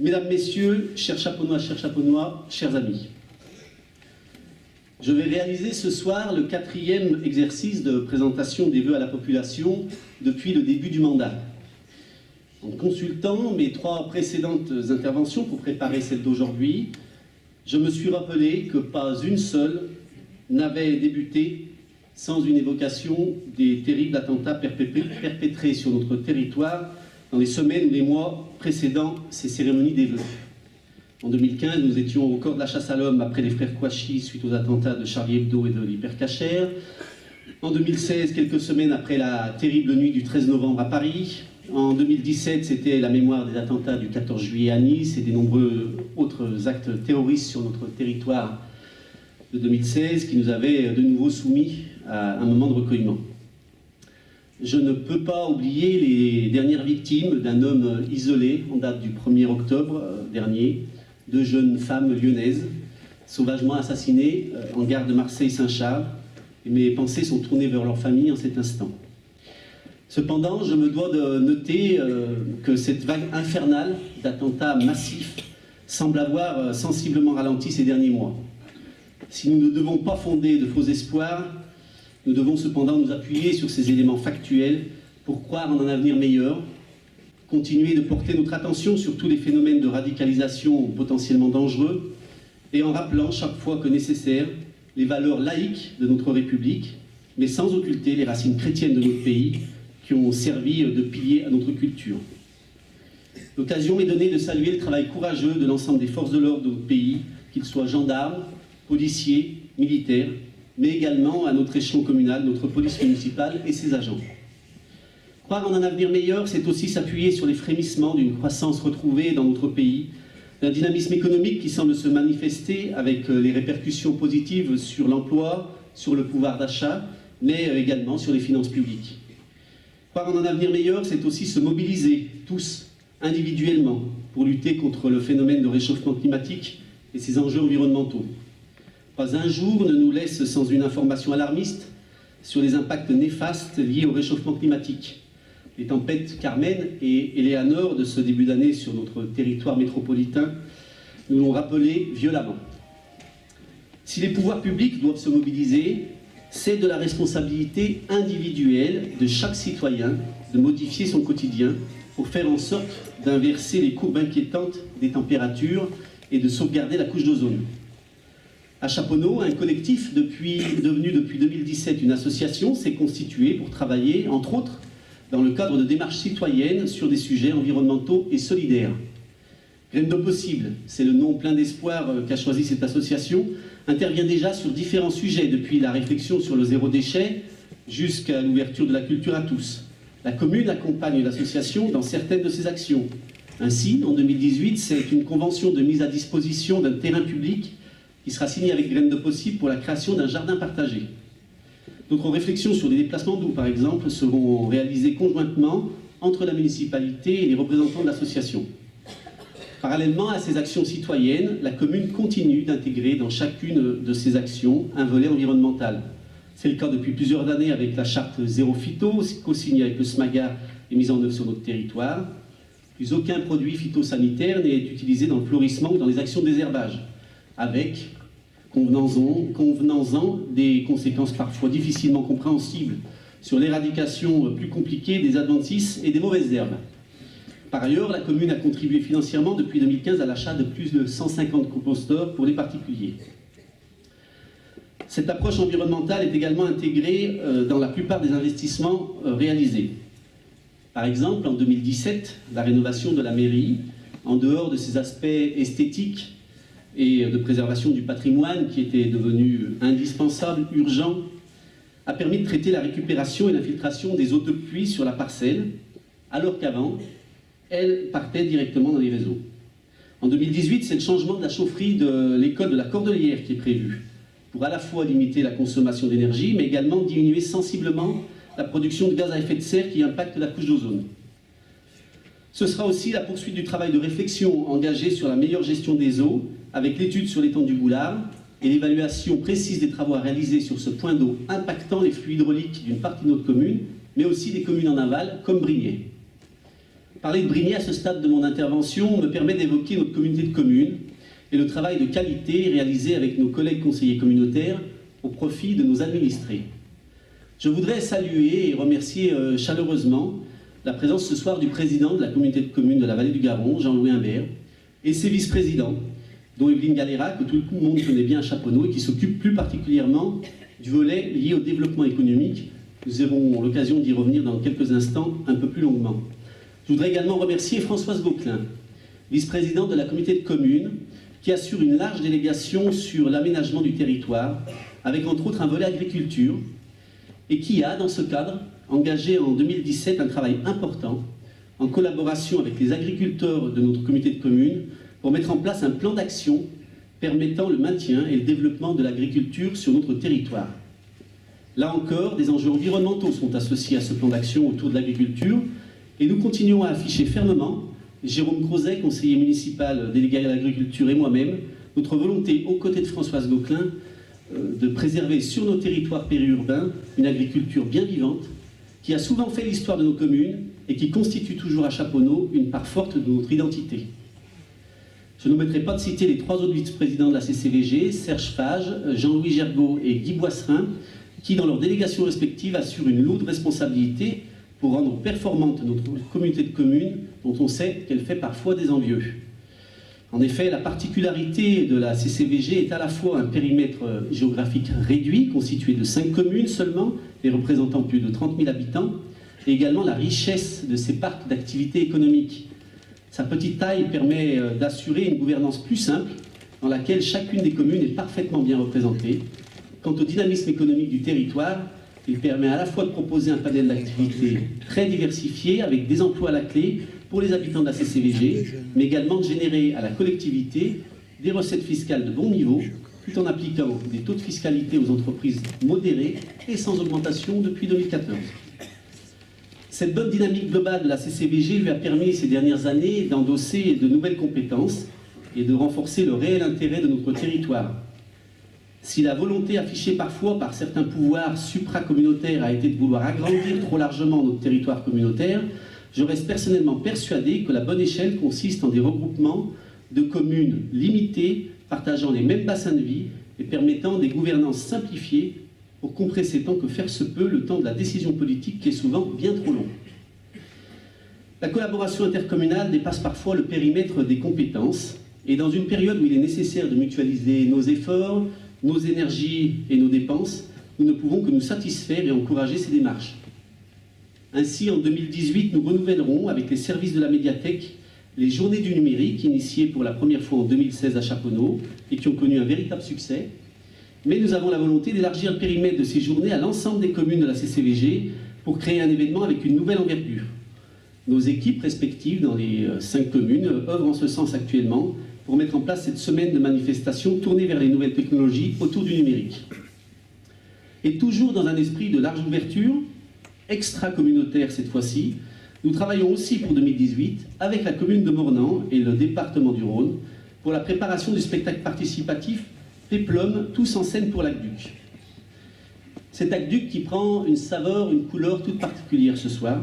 Mesdames, Messieurs, chers Chaponnois, chers amis, je vais réaliser ce soir le 4e exercice de présentation des vœux à la population depuis le début du mandat. En consultant mes 3 précédentes interventions pour préparer celle d'aujourd'hui, je me suis rappelé que pas une seule n'avait débuté sans une évocation des terribles attentats perpétrés sur notre territoire dans les semaines ou les mois précédant ces cérémonies des vœux. En 2015, nous étions au corps de la chasse à l'homme après les frères Kouachi suite aux attentats de Charlie Hebdo et de l'Hypercacher. En 2016, quelques semaines après la terrible nuit du 13 novembre à Paris. En 2017, c'était la mémoire des attentats du 14 juillet à Nice et des nombreux autres actes terroristes sur notre territoire de 2016 qui nous avaient de nouveau soumis à un moment de recueillement. Je ne peux pas oublier les dernières victimes d'un homme isolé en date du 1er octobre dernier, 2 jeunes femmes lyonnaises, sauvagement assassinées en gare de Marseille-Saint-Charles. Et mes pensées sont tournées vers leur famille en cet instant. Cependant, je me dois de noter que cette vague infernale d'attentats massifs semble avoir sensiblement ralenti ces derniers mois. Si nous ne devons pas fonder de faux espoirs, nous devons cependant nous appuyer sur ces éléments factuels pour croire en un avenir meilleur, continuer de porter notre attention sur tous les phénomènes de radicalisation potentiellement dangereux et en rappelant chaque fois que nécessaire les valeurs laïques de notre République, mais sans occulter les racines chrétiennes de notre pays qui ont servi de pilier à notre culture. L'occasion m'est donnée de saluer le travail courageux de l'ensemble des forces de l'ordre de notre pays, qu'ils soient gendarmes, policiers, militaires, mais également à notre échelon communal, notre police municipale et ses agents. Croire en un avenir meilleur, c'est aussi s'appuyer sur les frémissements d'une croissance retrouvée dans notre pays, d'un dynamisme économique qui semble se manifester avec les répercussions positives sur l'emploi, sur le pouvoir d'achat, mais également sur les finances publiques. Croire en un avenir meilleur, c'est aussi se mobiliser, tous, individuellement, pour lutter contre le phénomène de réchauffement climatique et ses enjeux environnementaux. Pas un jour ne nous laisse sans une information alarmiste sur les impacts néfastes liés au réchauffement climatique. Les tempêtes Carmen et Eleanor de ce début d'année sur notre territoire métropolitain nous l'ont rappelé violemment. Si les pouvoirs publics doivent se mobiliser, c'est de la responsabilité individuelle de chaque citoyen de modifier son quotidien pour faire en sorte d'inverser les courbes inquiétantes des températures et de sauvegarder la couche d'ozone. À Chaponneau, un collectif devenu depuis 2017 une association s'est constitué pour travailler, entre autres, dans le cadre de démarches citoyennes sur des sujets environnementaux et solidaires. Graines de possible, c'est le nom plein d'espoir qu'a choisi cette association, intervient déjà sur différents sujets, depuis la réflexion sur le zéro déchet jusqu'à l'ouverture de la culture à tous. La commune accompagne l'association dans certaines de ses actions. Ainsi, en 2018, c'est une convention de mise à disposition d'un terrain public qui sera signée avec Graines de possible pour la création d'un jardin partagé. D'autres réflexions sur les déplacements d'eau, par exemple, seront réalisées conjointement entre la municipalité et les représentants de l'association. Parallèlement à ces actions citoyennes, la commune continue d'intégrer dans chacune de ses actions un volet environnemental. C'est le cas depuis plusieurs années avec la charte Zéro Phyto, co-signée avec le SMAGA et mise en œuvre sur notre territoire. Plus aucun produit phytosanitaire n'est utilisé dans le florissement ou dans les actions de désherbage, avec, convenons-en, des conséquences parfois difficilement compréhensibles sur l'éradication plus compliquée des adventices et des mauvaises herbes. Par ailleurs, la commune a contribué financièrement depuis 2015 à l'achat de plus de 150 composteurs pour les particuliers. Cette approche environnementale est également intégrée dans la plupart des investissements réalisés. Par exemple, en 2017, la rénovation de la mairie, en dehors de ses aspects esthétiques et de préservation du patrimoine qui était devenu indispensable, urgent, a permis de traiter la récupération et l'infiltration des eaux de pluie sur la parcelle, alors qu'avant, elles partaient directement dans les réseaux. En 2018, c'est le changement de la chaufferie de l'école de la Cordelière qui est prévu, pour à la fois limiter la consommation d'énergie, mais également diminuer sensiblement la production de gaz à effet de serre qui impacte la couche d'ozone. Ce sera aussi la poursuite du travail de réflexion engagé sur la meilleure gestion des eaux, avec l'étude sur l'étang du Boulard et l'évaluation précise des travaux à réaliser sur ce point d'eau impactant les flux hydrauliques d'une partie de notre commune, mais aussi des communes en aval, comme Brignais. Parler de Brigny à ce stade de mon intervention me permet d'évoquer notre communauté de communes et le travail de qualité réalisé avec nos collègues conseillers communautaires au profit de nos administrés. Je voudrais saluer et remercier chaleureusement la présence ce soir du président de la communauté de communes de la Vallée du Garonne, Jean-Louis Imbert, et ses vice-présidents, dont Evelyne Galera, que tout le monde connaît bien à Chaponneau et qui s'occupe plus particulièrement du volet lié au développement économique. Nous aurons l'occasion d'y revenir dans quelques instants, un peu plus longuement. Je voudrais également remercier Françoise Gauquelin, vice-présidente de la communauté de communes, qui assure une large délégation sur l'aménagement du territoire, avec entre autres un volet agriculture, et qui a, dans ce cadre, engagé en 2017 un travail important, en collaboration avec les agriculteurs de notre communauté de communes, pour mettre en place un plan d'action permettant le maintien et le développement de l'agriculture sur notre territoire. Là encore, des enjeux environnementaux sont associés à ce plan d'action autour de l'agriculture, et nous continuons à afficher fermement, Jérôme Crozet, conseiller municipal délégué à l'agriculture, et moi-même, notre volonté, aux côtés de Françoise Gauquelin, de préserver sur nos territoires périurbains une agriculture bien vivante, qui a souvent fait l'histoire de nos communes et qui constitue toujours à Chaponneau une part forte de notre identité. Je n'omettrai pas de citer les trois autres vice-présidents de la CCVG, Serge Fage, Jean-Louis Gergaud et Guy Boisserin, qui, dans leurs délégations respectives, assurent une lourde responsabilité pour rendre performante notre communauté de communes, dont on sait qu'elle fait parfois des envieux. En effet, la particularité de la CCVG est à la fois un périmètre géographique réduit, constitué de 5 communes seulement, et représentant plus de 30 000 habitants, et également la richesse de ses parcs d'activité économique. Sa petite taille permet d'assurer une gouvernance plus simple, dans laquelle chacune des communes est parfaitement bien représentée. Quant au dynamisme économique du territoire, il permet à la fois de proposer un panel d'activités très diversifié, avec des emplois à la clé pour les habitants de la CCVG, mais également de générer à la collectivité des recettes fiscales de bon niveau, tout en appliquant des taux de fiscalité aux entreprises modérés et sans augmentation depuis 2014. Cette bonne dynamique globale de la CCVG lui a permis ces dernières années d'endosser de nouvelles compétences et de renforcer le réel intérêt de notre territoire. Si la volonté affichée parfois par certains pouvoirs supracommunautaires a été de vouloir agrandir trop largement notre territoire communautaire, je reste personnellement persuadé que la bonne échelle consiste en des regroupements de communes limitées, partageant les mêmes bassins de vie et permettant des gouvernances simplifiées pour compresser tant que faire se peut le temps de la décision politique qui est souvent bien trop long. La collaboration intercommunale dépasse parfois le périmètre des compétences et dans une période où il est nécessaire de mutualiser nos efforts, nos énergies et nos dépenses, nous ne pouvons que nous satisfaire et encourager ces démarches. Ainsi, en 2018, nous renouvellerons avec les services de la médiathèque les journées du numérique, initiées pour la première fois en 2016 à Chaponneau et qui ont connu un véritable succès. Mais nous avons la volonté d'élargir le périmètre de ces journées à l'ensemble des communes de la CCVG pour créer un événement avec une nouvelle envergure. Nos équipes respectives dans les 5 communes œuvrent en ce sens actuellement pour mettre en place cette semaine de manifestation tournée vers les nouvelles technologies autour du numérique. Et toujours dans un esprit de large ouverture, extra-communautaire cette fois-ci, nous travaillons aussi pour 2018 avec la commune de Mornan et le département du Rhône pour la préparation du spectacle participatif Péplum, tous en scène pour l'Aqueduc. Cet aqueduc qui prend une saveur, une couleur toute particulière ce soir.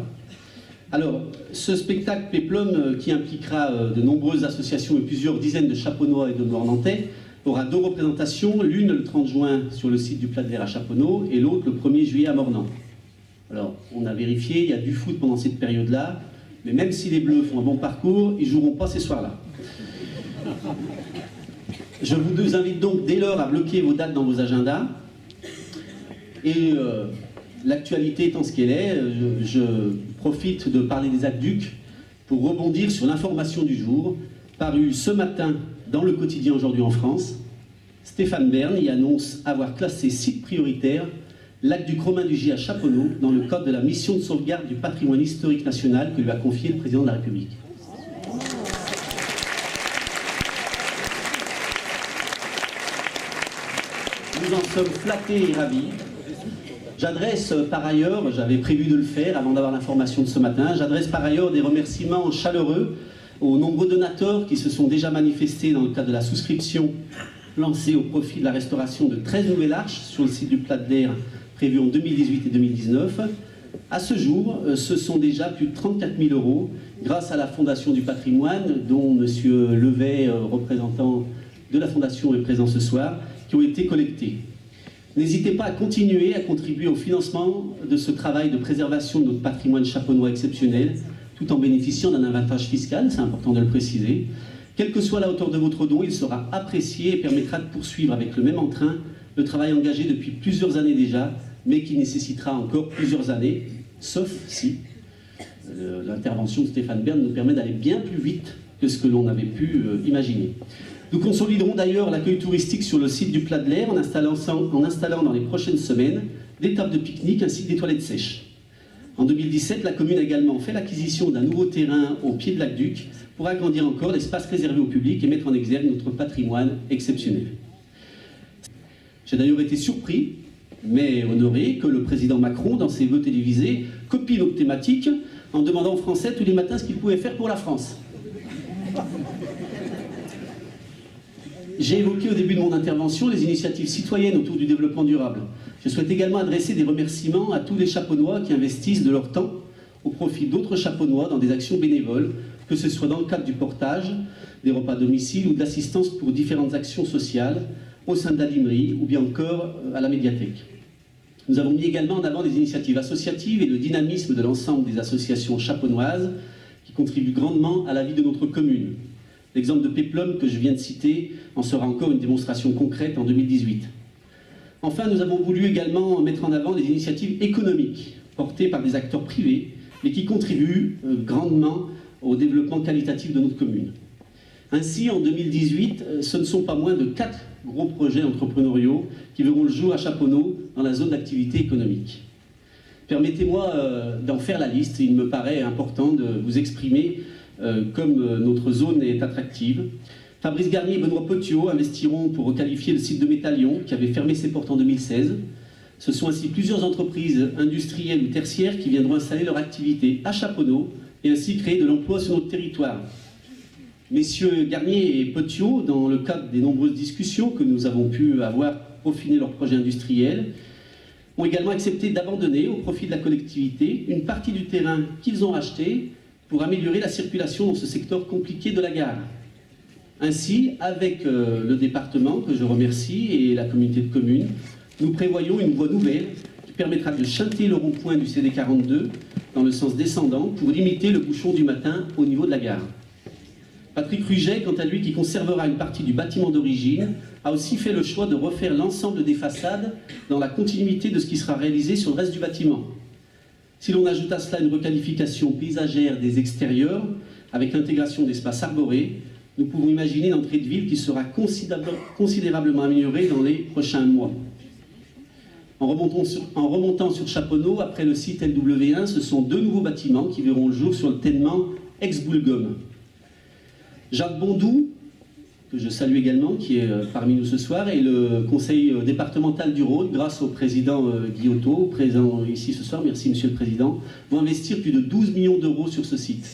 Alors, ce spectacle Péplum qui impliquera de nombreuses associations et plusieurs dizaines de Chaponnois et de Mornantais aura 2 représentations, l'une le 30 juin sur le site du Plat de Verre à Chaponneau et l'autre le 1er juillet à Mornan. Alors, on a vérifié, il y a du foot pendant cette période-là, mais même si les Bleus font un bon parcours, ils ne joueront pas ces soirs-là. Je vous invite donc dès lors à bloquer vos dates dans vos agendas. Et l'actualité étant ce qu'elle est, je profite de parler des aqueducs pour rebondir sur l'information du jour, parue ce matin dans le quotidien Aujourd'hui en France. Stéphane Bern y annonce avoir classé site prioritaire l'aqueduc Romain Dugy à Chaponneau dans le cadre de la mission de sauvegarde du patrimoine historique national que lui a confié le président de la République. Nous en sommes flattés et ravis. J'adresse par ailleurs, j'avais prévu de le faire avant d'avoir l'information de ce matin, j'adresse par ailleurs des remerciements chaleureux aux nombreux donateurs qui se sont déjà manifestés dans le cadre de la souscription lancée au profit de la restauration de 13 nouvelles arches sur le site du Plat de Verre prévu en 2018 et 2019. À ce jour, ce sont déjà plus de 34 000 € grâce à la Fondation du patrimoine, dont M. Levet, représentant de la Fondation, est présent ce soir, qui ont été collectés. N'hésitez pas à continuer à contribuer au financement de ce travail de préservation de notre patrimoine chaponnois exceptionnel, tout en bénéficiant d'un avantage fiscal, c'est important de le préciser. Quelle que soit la hauteur de votre don, il sera apprécié et permettra de poursuivre avec le même entrain le travail engagé depuis plusieurs années déjà, mais qui nécessitera encore plusieurs années, sauf si l'intervention de Stéphane Bern nous permet d'aller bien plus vite que ce que l'on avait pu imaginer. Nous consoliderons d'ailleurs l'accueil touristique sur le site du Plat de l'Air en installant dans les prochaines semaines des tables de pique-nique ainsi que des toilettes sèches. En 2017, la commune a également fait l'acquisition d'un nouveau terrain au pied de l'Aqueduc pour agrandir encore l'espace réservé au public et mettre en exergue notre patrimoine exceptionnel. J'ai d'ailleurs été surpris, mais honoré, que le président Macron, dans ses vœux télévisés, copie notre thématique en demandant aux Français tous les matins ce qu'ils pouvaient faire pour la France. J'ai évoqué au début de mon intervention les initiatives citoyennes autour du développement durable. Je souhaite également adresser des remerciements à tous les Chaponnois qui investissent de leur temps au profit d'autres Chaponnois dans des actions bénévoles, que ce soit dans le cadre du portage, des repas à domicile ou de l'assistance pour différentes actions sociales au sein de la limerie ou bien encore à la médiathèque. Nous avons mis également en avant des initiatives associatives et le dynamisme de l'ensemble des associations chaponnoises qui contribuent grandement à la vie de notre commune. L'exemple de Peplum que je viens de citer en sera encore une démonstration concrète en 2018. Enfin, nous avons voulu également mettre en avant des initiatives économiques portées par des acteurs privés, mais qui contribuent grandement au développement qualitatif de notre commune. Ainsi, en 2018, ce ne sont pas moins de 4 gros projets entrepreneuriaux qui verront le jour à Chaponneau dans la zone d'activité économique. Permettez-moi d'en faire la liste. Il me paraît important de vous exprimer comme notre zone est attractive. Fabrice Garnier et Benoît Potiot investiront pour requalifier le site de Métallion qui avait fermé ses portes en 2016. Ce sont ainsi plusieurs entreprises industrielles ou tertiaires qui viendront installer leur activité à Chaponneau et ainsi créer de l'emploi sur notre territoire. Messieurs Garnier et Potiot, dans le cadre des nombreuses discussions que nous avons pu avoir pour peaufiner leur projet industriel, ont également accepté d'abandonner au profit de la collectivité une partie du terrain qu'ils ont acheté pour améliorer la circulation dans ce secteur compliqué de la gare. Ainsi, avec le département, que je remercie, et la communauté de communes, nous prévoyons une voie nouvelle qui permettra de chanter le rond-point du CD42 dans le sens descendant pour limiter le bouchon du matin au niveau de la gare. Patrick Ruget, quant à lui, qui conservera une partie du bâtiment d'origine, a aussi fait le choix de refaire l'ensemble des façades dans la continuité de ce qui sera réalisé sur le reste du bâtiment. Si l'on ajoute à cela une requalification paysagère des extérieurs, avec l'intégration d'espaces arborés, nous pouvons imaginer une entrée de ville qui sera considérablement améliorée dans les prochains mois. En remontant sur Chaponneau, après le site LW1, ce sont 2 nouveaux bâtiments qui verront le jour sur le ténement ex-Boulgome. Jacques Bondou, que je salue également, qui est parmi nous ce soir, et le conseil départemental du Rhône, grâce au président Guillotot, présent ici ce soir, merci Monsieur le Président, vont investir plus de 12 millions d'euros sur ce site.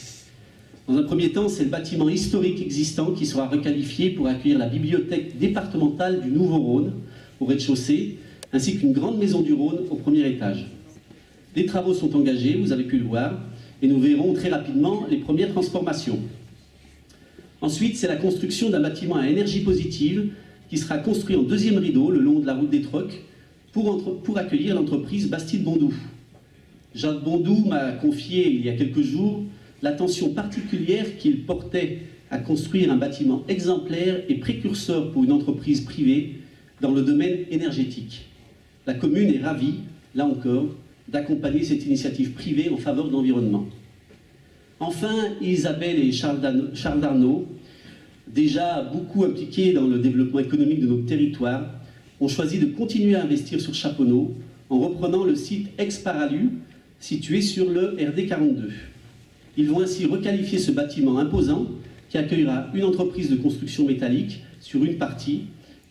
Dans un premier temps, c'est le bâtiment historique existant qui sera requalifié pour accueillir la bibliothèque départementale du Nouveau-Rhône au rez-de-chaussée, ainsi qu'une grande maison du Rhône au premier étage. Les travaux sont engagés, vous avez pu le voir, et nous verrons très rapidement les premières transformations. Ensuite, c'est la construction d'un bâtiment à énergie positive qui sera construit en 2e rideau le long de la route des Trocs pour accueillir l'entreprise Bastide Bondou. Jacques Bondou m'a confié il y a quelques jours l'attention particulière qu'il portait à construire un bâtiment exemplaire et précurseur pour une entreprise privée dans le domaine énergétique. La commune est ravie, là encore, d'accompagner cette initiative privée en faveur de l'environnement. Enfin, Isabelle et Charles Darnaud, déjà beaucoup impliqués dans le développement économique de notre territoire, ont choisi de continuer à investir sur Chaponneau en reprenant le site ex-Paralu situé sur le RD 42. Ils vont ainsi requalifier ce bâtiment imposant qui accueillera une entreprise de construction métallique sur une partie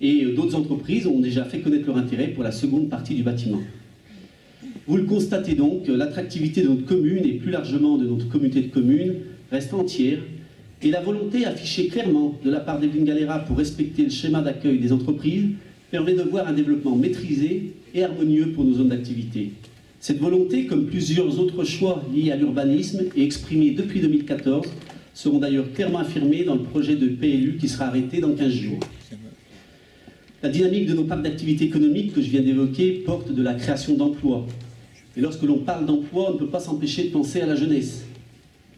et d'autres entreprises ont déjà fait connaître leur intérêt pour la seconde partie du bâtiment. Vous le constatez donc, l'attractivité de notre commune et plus largement de notre communauté de communes reste entière et la volonté affichée clairement de la part d'Evelyne Galera pour respecter le schéma d'accueil des entreprises permet de voir un développement maîtrisé et harmonieux pour nos zones d'activité. Cette volonté, comme plusieurs autres choix liés à l'urbanisme et exprimés depuis 2014, seront d'ailleurs clairement affirmés dans le projet de PLU qui sera arrêté dans 15 jours. La dynamique de nos parcs d'activité économique que je viens d'évoquer porte de la création d'emplois. Et lorsque l'on parle d'emploi, on ne peut pas s'empêcher de penser à la jeunesse.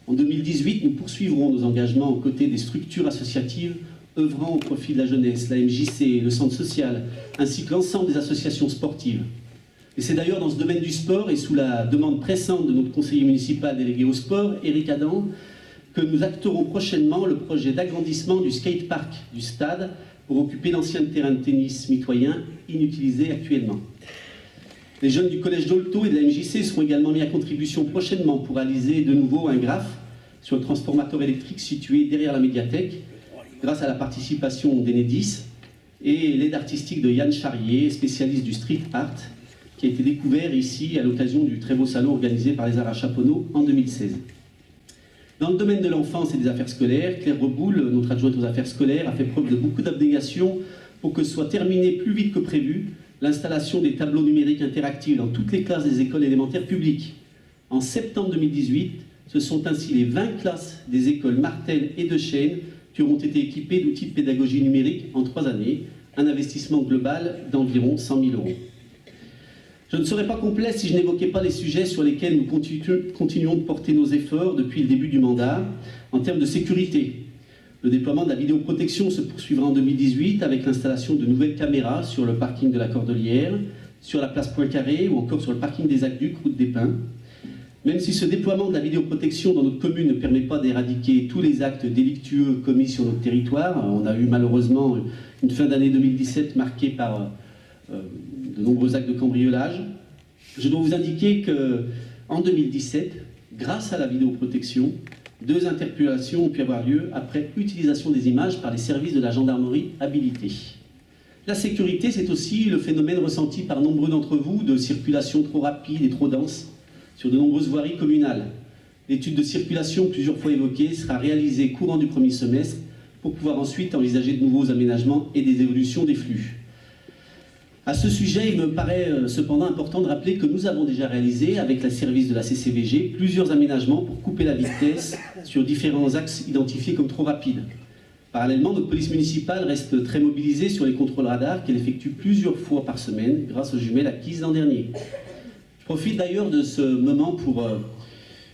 En 2018, nous poursuivrons nos engagements aux côtés des structures associatives œuvrant au profit de la jeunesse, la MJC, le centre social, ainsi que l'ensemble des associations sportives. Et c'est d'ailleurs dans ce domaine du sport et sous la demande pressante de notre conseiller municipal délégué au sport, Éric Adam, que nous acterons prochainement le projet d'agrandissement du skatepark du stade pour occuper l'ancien terrain de tennis mitoyen inutilisé actuellement. Les jeunes du collège d'Olto et de la MJC seront également mis à contribution prochainement pour réaliser de nouveau un graphe sur le transformateur électrique situé derrière la médiathèque, grâce à la participation d'Enedis et l'aide artistique de Yann Charrier, spécialiste du street art, qui a été découvert ici à l'occasion du très beau salon organisé par les Arts à Chaponneau en 2016. Dans le domaine de l'enfance et des affaires scolaires, Claire Reboul, notre adjointe aux affaires scolaires, a fait preuve de beaucoup d'abnégation pour que soit terminée plus vite que prévu l'installation des tableaux numériques interactifs dans toutes les classes des écoles élémentaires publiques. En septembre 2018, ce sont ainsi les 20 classes des écoles Martel et de Chêne qui auront été équipées d'outils de pédagogie numérique en 3 années, un investissement global d'environ 100 000 €. Je ne serais pas complet si je n'évoquais pas les sujets sur lesquels nous continuons de porter nos efforts depuis le début du mandat en termes de sécurité. Le déploiement de la vidéoprotection se poursuivra en 2018 avec l'installation de nouvelles caméras sur le parking de la Cordelière, sur la place Poincaré ou encore sur le parking des Aqueducs, route des Pins. Même si ce déploiement de la vidéoprotection dans notre commune ne permet pas d'éradiquer tous les actes délictueux commis sur notre territoire, on a eu malheureusement une fin d'année 2017 marquée par de nombreux actes de cambriolage. Je dois vous indiquer qu'en 2017, grâce à la vidéoprotection, 2 interpellations ont pu avoir lieu après utilisation des images par les services de la gendarmerie habilités. La sécurité, c'est aussi le phénomène ressenti par nombreux d'entre vous de circulation trop rapide et trop dense sur de nombreuses voiries communales. L'étude de circulation, plusieurs fois évoquée, sera réalisée courant du premier semestre pour pouvoir ensuite envisager de nouveaux aménagements et des évolutions des flux. À ce sujet, il me paraît cependant important de rappeler que nous avons déjà réalisé, avec le service de la CCVG, plusieurs aménagements pour couper la vitesse sur différents axes identifiés comme trop rapides. Parallèlement, notre police municipale reste très mobilisée sur les contrôles radars qu'elle effectue plusieurs fois par semaine grâce aux jumelles acquises l'an dernier. Je profite d'ailleurs de ce moment pour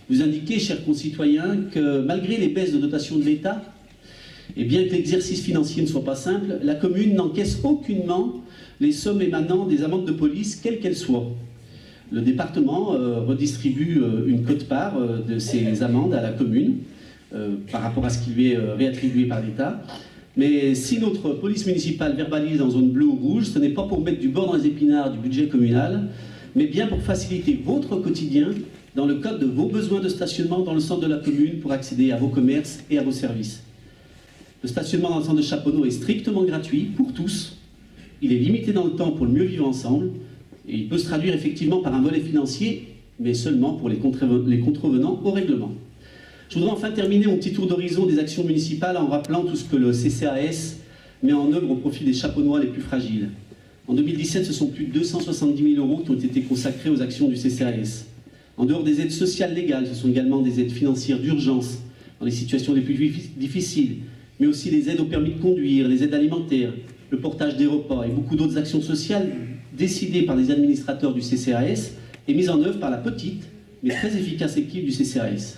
vous indiquer, chers concitoyens, que malgré les baisses de dotation de l'État, et bien que l'exercice financier ne soit pas simple, la commune n'encaisse aucunement les sommes émanant des amendes de police, quelles qu'elles soient. Le département redistribue une quote-part de ces amendes à la commune par rapport à ce qui lui est réattribué par l'État. Mais si notre police municipale verbalise en zone bleue ou rouge, ce n'est pas pour mettre du beurre dans les épinards du budget communal, mais bien pour faciliter votre quotidien dans le cadre de vos besoins de stationnement dans le centre de la commune pour accéder à vos commerces et à vos services. Le stationnement dans le centre de Chaponneau est strictement gratuit pour tous. Il est limité dans le temps pour le mieux vivre ensemble et il peut se traduire effectivement par un volet financier, mais seulement pour les contrevenants au règlement. Je voudrais enfin terminer mon petit tour d'horizon des actions municipales en rappelant tout ce que le CCAS met en œuvre au profit des Chaponnois les plus fragiles. En 2017, ce sont plus de 270 000 € qui ont été consacrés aux actions du CCAS. En dehors des aides sociales légales, ce sont également des aides financières d'urgence dans les situations les plus difficiles, mais aussi les aides au permis de conduire, les aides alimentaires, le portage des repas et beaucoup d'autres actions sociales décidées par les administrateurs du CCAS et mises en œuvre par la petite mais très efficace équipe du CCAS.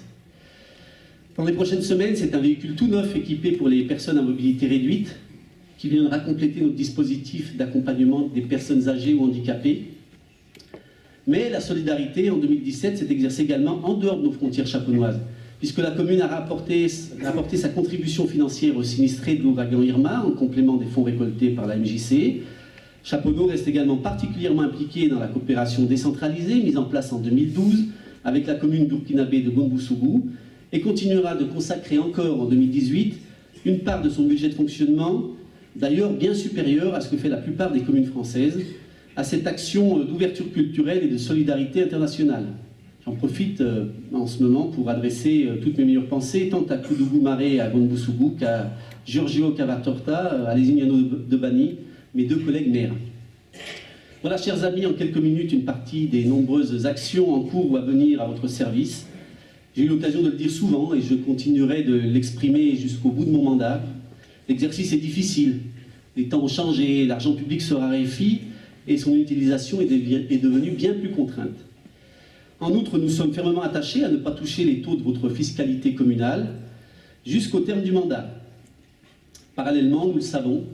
Dans les prochaines semaines, c'est un véhicule tout neuf équipé pour les personnes à mobilité réduite qui viendra compléter notre dispositif d'accompagnement des personnes âgées ou handicapées. Mais la solidarité en 2017 s'est exercée également en dehors de nos frontières chaponnoises, puisque la commune a rapporté sa contribution financière aux sinistrés de l'ouragan Irma, en complément des fonds récoltés par la MJC. Chaponneau reste également particulièrement impliqué dans la coopération décentralisée, mise en place en 2012, avec la commune burkinabé de Gomboussougou, et continuera de consacrer encore en 2018 une part de son budget de fonctionnement, d'ailleurs bien supérieure à ce que fait la plupart des communes françaises, à cette action d'ouverture culturelle et de solidarité internationale. J'en profite en ce moment pour adresser toutes mes meilleures pensées, tant à Koudougou Maré à Gomboussougou qu'à Giorgio Cavatorta à Lesignano de Bani, mes 2 collègues maires. Voilà, chers amis, en quelques minutes, une partie des nombreuses actions en cours ou à venir à votre service. J'ai eu l'occasion de le dire souvent et je continuerai de l'exprimer jusqu'au bout de mon mandat. L'exercice est difficile, les temps ont changé, l'argent public se raréfie et son utilisation est devenue bien plus contrainte. En outre, nous sommes fermement attachés à ne pas toucher les taux de votre fiscalité communale jusqu'au terme du mandat. Parallèlement, nous le savons,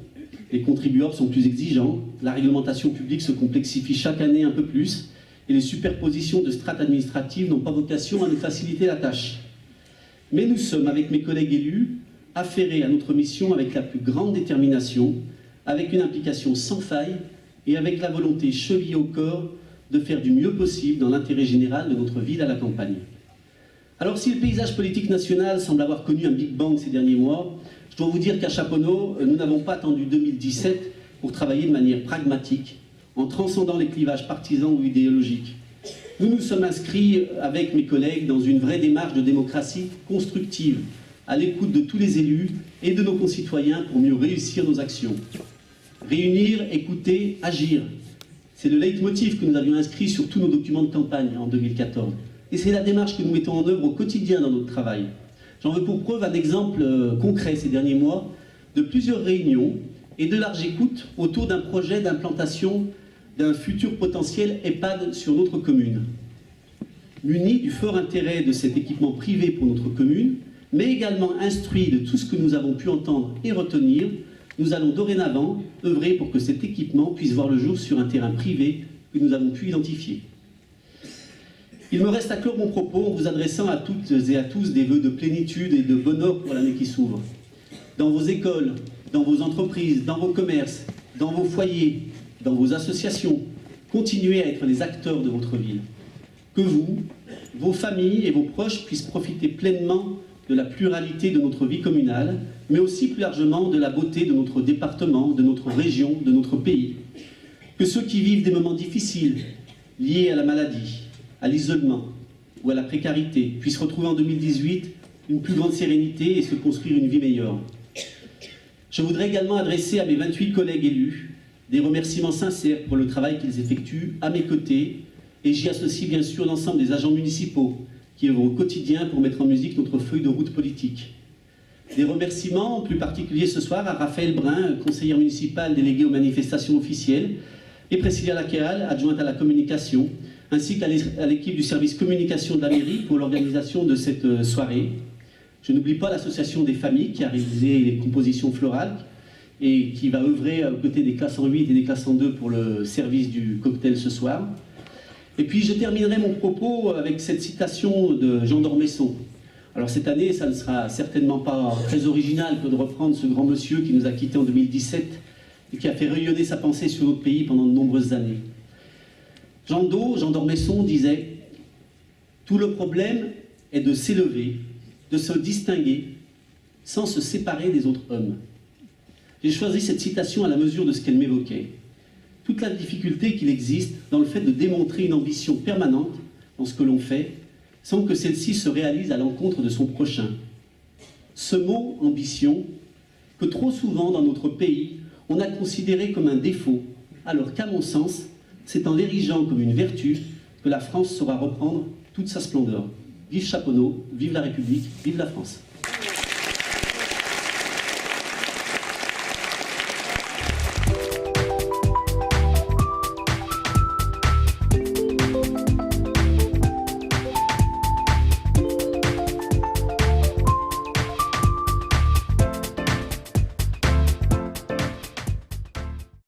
les contribuables sont plus exigeants, la réglementation publique se complexifie chaque année un peu plus, et les superpositions de strates administratives n'ont pas vocation à nous faciliter la tâche. Mais nous sommes, avec mes collègues élus, affairés à notre mission avec la plus grande détermination, avec une implication sans faille et avec la volonté chevillée au corps de faire du mieux possible dans l'intérêt général de notre ville à la campagne. Alors si le paysage politique national semble avoir connu un Big Bang ces derniers mois, je dois vous dire qu'à Chaponneau, nous n'avons pas attendu 2017 pour travailler de manière pragmatique, en transcendant les clivages partisans ou idéologiques. Nous nous sommes inscrits avec mes collègues dans une vraie démarche de démocratie constructive, à l'écoute de tous les élus et de nos concitoyens pour mieux réussir nos actions. Réunir, écouter, agir. C'est le leitmotiv que nous avions inscrit sur tous nos documents de campagne en 2014. Et c'est la démarche que nous mettons en œuvre au quotidien dans notre travail. J'en veux pour preuve un exemple concret ces derniers mois de plusieurs réunions et de large écoute autour d'un projet d'implantation d'un futur potentiel EHPAD sur notre commune. Munis du fort intérêt de cet équipement privé pour notre commune, mais également instruits de tout ce que nous avons pu entendre et retenir, nous allons dorénavant œuvrer pour que cet équipement puisse voir le jour sur un terrain privé que nous avons pu identifier. Il me reste à clore mon propos en vous adressant à toutes et à tous des vœux de plénitude et de bonheur pour l'année qui s'ouvre. Dans vos écoles, dans vos entreprises, dans vos commerces, dans vos foyers, dans vos associations, continuez à être les acteurs de votre ville. Que vous, vos familles et vos proches puissent profiter pleinement de la pluralité de notre vie communale, mais aussi plus largement de la beauté de notre département, de notre région, de notre pays. Que ceux qui vivent des moments difficiles, liés à la maladie, à l'isolement ou à la précarité, puissent retrouver en 2018 une plus grande sérénité et se construire une vie meilleure. Je voudrais également adresser à mes 28 collègues élus des remerciements sincères pour le travail qu'ils effectuent à mes côtés, et j'y associe bien sûr l'ensemble des agents municipaux qui œuvrent au quotidien pour mettre en musique notre feuille de route politique. Des remerciements plus particuliers ce soir à Raphaël Brun, conseillère municipale déléguée aux manifestations officielles, et Priscilla Laqueal, adjointe à la communication, ainsi qu'à l'équipe du service communication de la mairie pour l'organisation de cette soirée. Je n'oublie pas l'association des familles qui a réalisé les compositions florales et qui va œuvrer aux côtés des classes en 8 et des classes en 2 pour le service du cocktail ce soir. Et puis je terminerai mon propos avec cette citation de Jean d'Ormesson. Alors cette année, ça ne sera certainement pas très original que de reprendre ce grand monsieur qui nous a quittés en 2017 et qui a fait rayonner sa pensée sur notre pays pendant de nombreuses années. Jean d'Ormesson disait « Tout le problème est de s'élever, de se distinguer, sans se séparer des autres hommes. » J'ai choisi cette citation à la mesure de ce qu'elle m'évoquait. Toute la difficulté qu'il existe dans le fait de démontrer une ambition permanente dans ce que l'on fait, sans que celle-ci se réalise à l'encontre de son prochain. Ce mot « ambition », que trop souvent dans notre pays, on a considéré comme un défaut, alors qu'à mon sens, c'est en l'érigeant comme une vertu que la France saura reprendre toute sa splendeur. Vive Chaponneau, vive la République, vive la France.